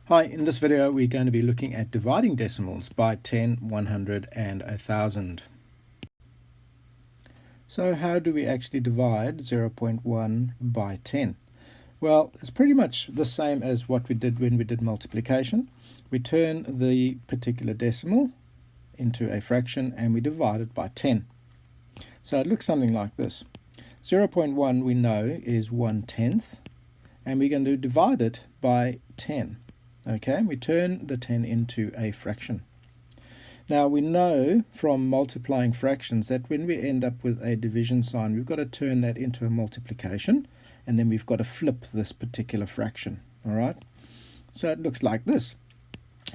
Hi, in this video we're going to be looking at dividing decimals by 10, 100 and 1000. So how do we actually divide 0.1 by 10? Well, it's pretty much the same as what we did when we did multiplication. We turn the particular decimal into a fraction and we divide it by 10. So it looks something like this. 0.1 we know is 1/10, and we're going to divide it by 10. Okay, we turn the 10 into a fraction. Now we know from multiplying fractions that when we end up with a division sign, we've got to turn that into a multiplication, and then we've got to flip this particular fraction. All right, so it looks like this: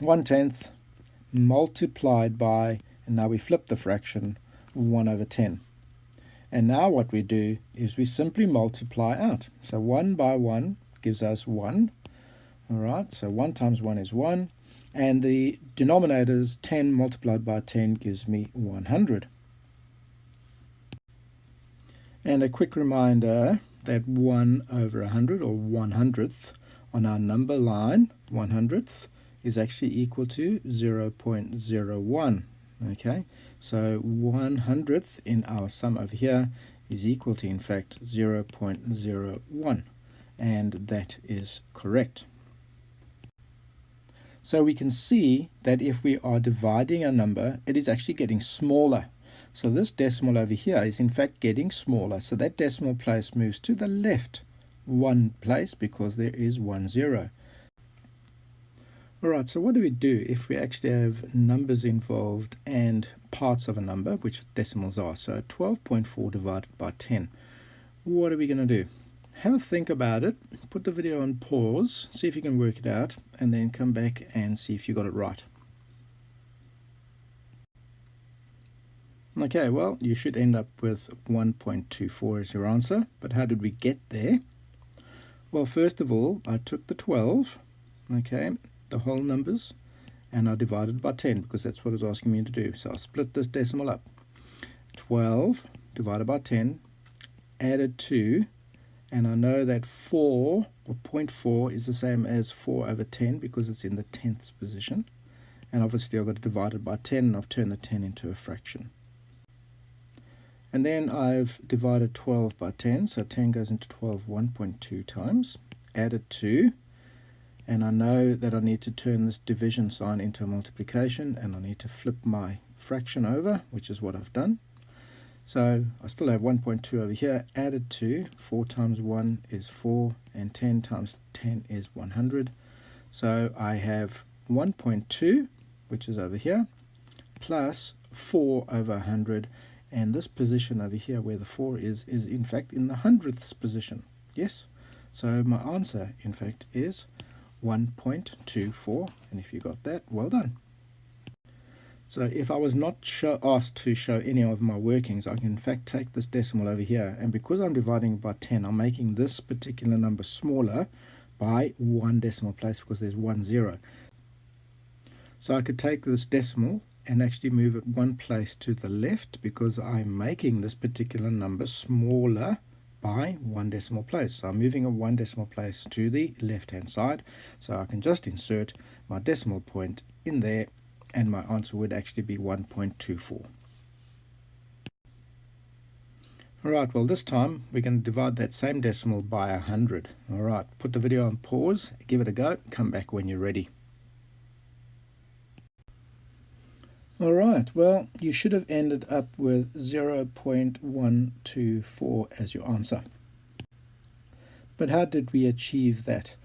1/10 multiplied by, and now we flip the fraction, 1/10. And now what we do is we simply multiply out. So 1 by 1 gives us 1. Alright, so 1 times 1 is 1, and the denominator is 10 multiplied by 10 gives me 100. And a quick reminder that 1/100, or 100th, on our number line, 100th, is actually equal to 0.01. Okay, so 100th in our sum over here is equal to, in fact, 0.01, and that is correct. So we can see that if we are dividing a number, it is actually getting smaller. So this decimal over here is in fact getting smaller. So that decimal place moves to the left one place because there is 1 0. Alright, so what do we do if we actually have numbers involved and parts of a number, which decimals are? So 12.4 divided by 10. What are we going to do? Have a think about it, put the video on pause, see if you can work it out, and then come back and see if you got it right. Okay, well, you should end up with 1.24 as your answer, but how did we get there? Well, first of all, I took the 12, okay, the whole numbers, and I divided by 10 because that's what it's asking me to do. So I split this decimal up. 12 divided by 10, added 2, and I know that 4, or 0.4, is the same as 4/10 because it's in the 10th position. And obviously I've got to divide it by 10, and I've turned the 10 into a fraction. And then I've divided 12 by 10, so 10 goes into 12 1.2 times. Added 2, and I know that I need to turn this division sign into a multiplication, and I need to flip my fraction over, which is what I've done. So I still have 1.2 over here, added 2, 4 times 1 is 4, and 10 times 10 is 100. So I have 1.2, which is over here, plus 4/100, and this position over here where the 4 is in fact in the 100ths position. Yes, so my answer in fact is 1.24, and if you got that, well done. So if I was not asked to show any of my workings, I can in fact take this decimal over here, and because I'm dividing by 10, I'm making this particular number smaller by 1 decimal place because there's 1 0. So I could take this decimal and actually move it 1 place to the left because I'm making this particular number smaller by 1 decimal place. So I'm moving it 1 decimal place to the left hand side, so I can just insert my decimal point in there, and my answer would actually be 1.24. Alright, well this time we're going to divide that same decimal by 100. Alright, put the video on pause, give it a go, come back when you're ready. Alright, well you should have ended up with 0.124 as your answer. But how did we achieve that?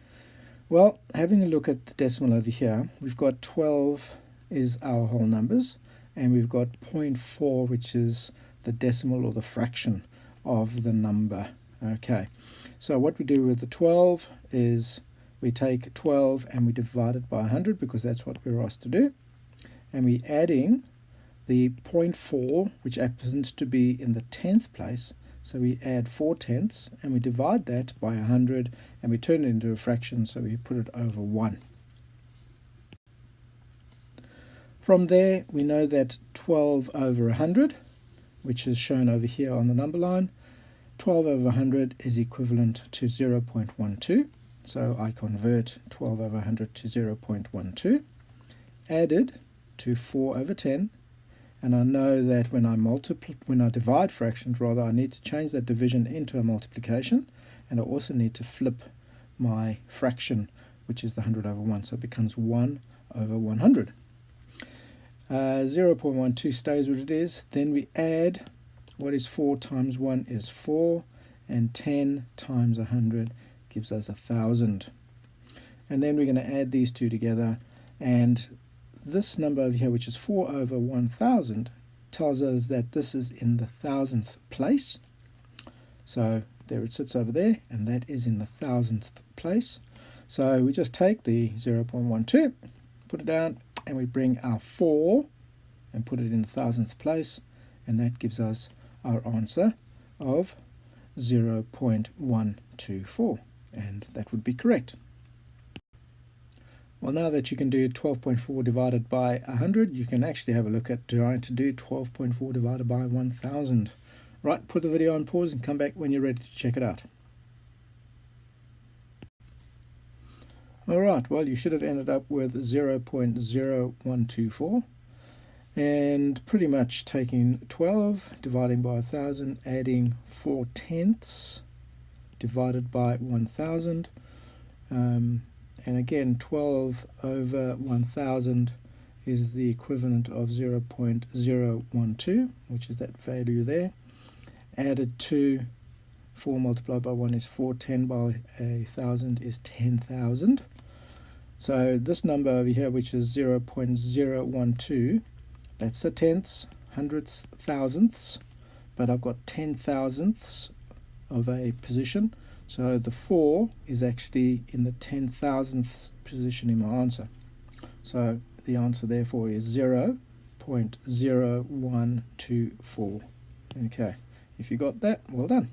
Well, having a look at the decimal over here, we've got 12 is our whole numbers, and we've got 0.4, which is the decimal or the fraction of the number. Okay, so what we do with the 12 is we take 12 and we divide it by 100 because that's what we're asked to do, and we're adding the 0.4, which happens to be in the 10th place, so we add 4/10 and we divide that by 100, and we turn it into a fraction, so we put it over 1. From there, we know that 12/100, which is shown over here on the number line, 12/100 is equivalent to 0.12, So I convert 12 over 100 to 0.12, added to 4 over 10, and I know that when I divide fractions, I need to change that division into a multiplication, and I also need to flip my fraction, which is the 100 over 1, so it becomes 1 over 100. 0.12 stays what it is. Then we add, what is 4 times 1 is 4, and 10 times 100 gives us 1,000. And then we're going to add these two together, and this number over here, which is 4 over 1,000, tells us that this is in the thousandth place. So there it sits over there, and that is in the thousandth place. So we just take the 0.12, put it down, and we bring our 4 and put it in the thousandth place, and that gives us our answer of 0.124, and that would be correct. Well, now that you can do 12.4 divided by 100, you can actually have a look at trying to do 12.4 divided by 1,000. Right, put the video on pause and come back when you're ready to check it out. Alright, well, you should have ended up with 0.0124, and pretty much taking 12, dividing by 1,000, adding 4/10 divided by 1,000, and again 12 over 1,000 is the equivalent of 0.012, which is that value there, added to 4 multiplied by 1 is 4, 10 by 1,000 is 10,000. So this number over here, which is 0.012, that's the tenths, hundredths, thousandths, but I've got 10 thousandths of a position, so the 4 is actually in the 10 thousandths position in my answer. So the answer therefore is 0.0124. Okay, if you got that, well done.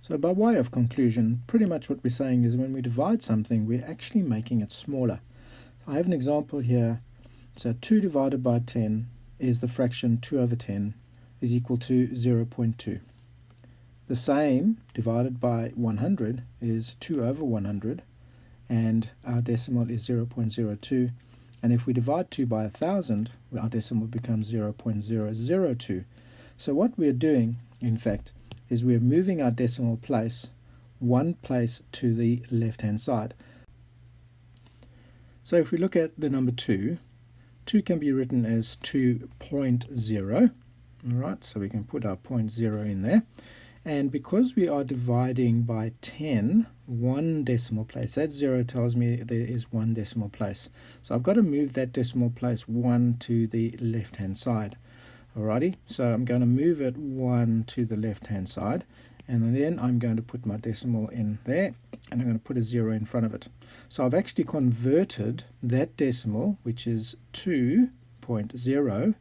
So by way of conclusion, pretty much what we're saying is when we divide something, we're actually making it smaller. I have an example here. So 2 divided by 10 is the fraction 2 over 10 is equal to 0.2. The same divided by 100 is 2 over 100, and our decimal is 0.02. And if we divide 2 by 1,000, our decimal becomes 0.002. So what we're doing, in fact, is we're moving our decimal place one place to the left-hand side. So if we look at the number 2, 2 can be written as 2.0. Alright, so we can put our 0.0 in there. And because we are dividing by 10, one decimal place, that 0 tells me there is one decimal place. So I've got to move that decimal place 1 to the left-hand side. Alrighty, so I'm going to move it 1 to the left-hand side, and then I'm going to put my decimal in there, and I'm going to put a 0 in front of it. So I've actually converted that decimal, which is 2.0,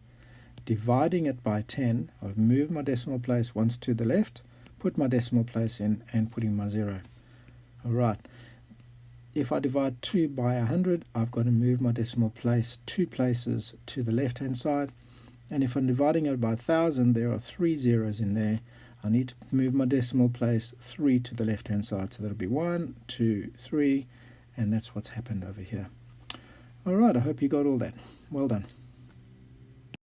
dividing it by 10. I've moved my decimal place once to the left, put my decimal place in, and put in my 0. Alright, if I divide 2 by 100, I've got to move my decimal place 2 places to the left-hand side. And if I'm dividing it by 1,000, there are 3 zeros in there. I need to move my decimal place 3 to the left-hand side. So that'll be 1, 2, 3, and that's what's happened over here. Alright, I hope you got all that. Well done.